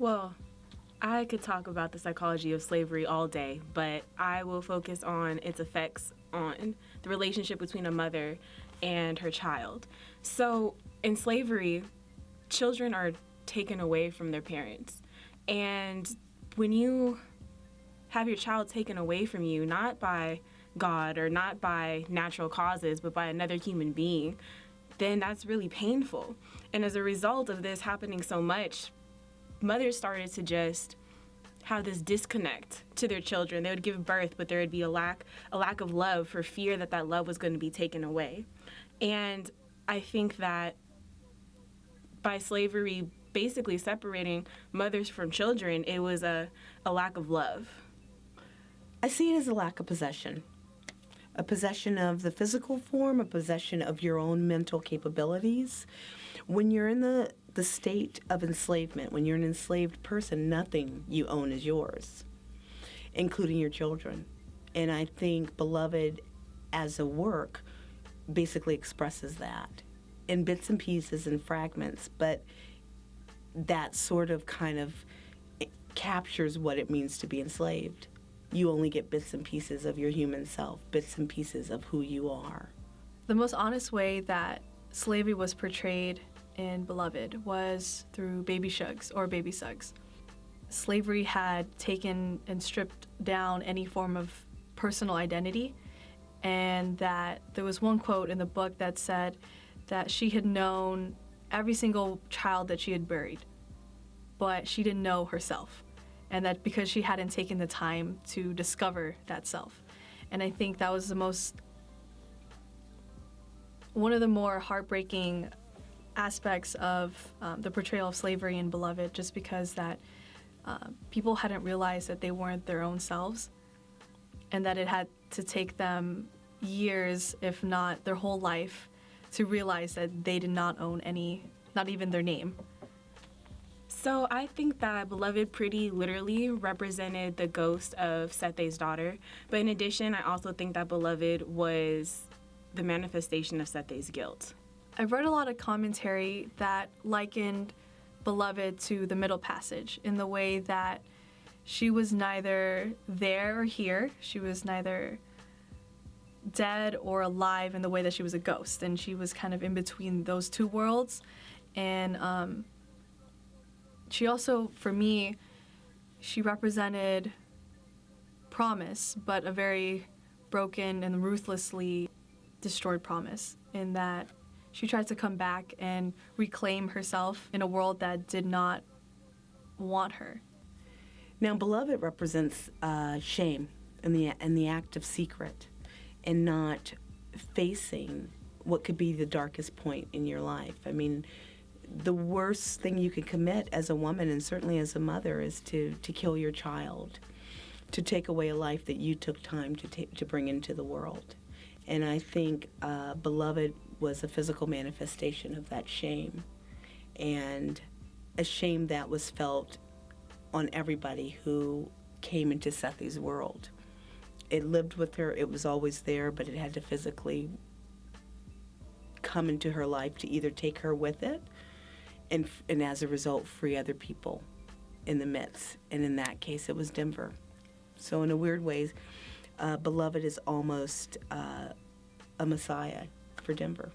Well, I could talk about the psychology of slavery all day, but I will focus on its effects on the relationship between a mother and her child. So, in slavery, children are taken away from their parents. And when you have your child taken away from you, not by God or not by natural causes, but by another human being, then that's really painful. And as a result of this happening so much, mothers started to just have this disconnect to their children. They would give birth, but there would be a lack of love for fear that that love was going to be taken away. And I think that by slavery basically separating mothers from children, it was a lack of love. I see it as a lack of possession. A possession of the physical form, a possession of your own mental capabilities. When you're in the state of enslavement, when you're an enslaved person, nothing you own is yours, including your children. And I think Beloved as a work basically expresses that in bits and pieces and fragments, but that sort of kind of captures what it means to be enslaved. You only get bits and pieces of your human self, bits and pieces of who you are. The most honest way that slavery was portrayed in Beloved was through baby shugs or baby sugs. Slavery had taken and stripped down any form of personal identity, and that there was one quote in the book that said that she had known every single child that she had buried, but she didn't know herself. And that because she hadn't taken the time to discover that self. And I think that was one of the more heartbreaking aspects of the portrayal of slavery in Beloved, just because that people hadn't realized that they weren't their own selves, and that it had to take them years, if not their whole life, to realize that they did not own any, not even their name. So I think that Beloved pretty literally represented the ghost of Sethe's daughter. But in addition, I also think that Beloved was the manifestation of Sethe's guilt. I've read a lot of commentary that likened Beloved to the Middle Passage in the way that she was neither there or here. She was neither dead or alive in the way that she was a ghost. And she was kind of in between those two worlds. And she also, for me, she represented promise, but a very broken and ruthlessly destroyed promise, in that she tried to come back and reclaim herself in a world that did not want her. Now, Beloved represents shame and the act of secret, and not facing what could be the darkest point in your life. I mean, the worst thing you can commit as a woman, and certainly as a mother, is to kill your child, to take away a life that you took time to bring into the world. And I think Beloved was a physical manifestation of that shame, and a shame that was felt on everybody who came into Sethe's world. It lived with her, it was always there, but it had to physically come into her life to either take her with it, and as a result, free other people in the midst. And in that case, it was Denver. So in a weird way, Beloved is almost a messiah for Denver.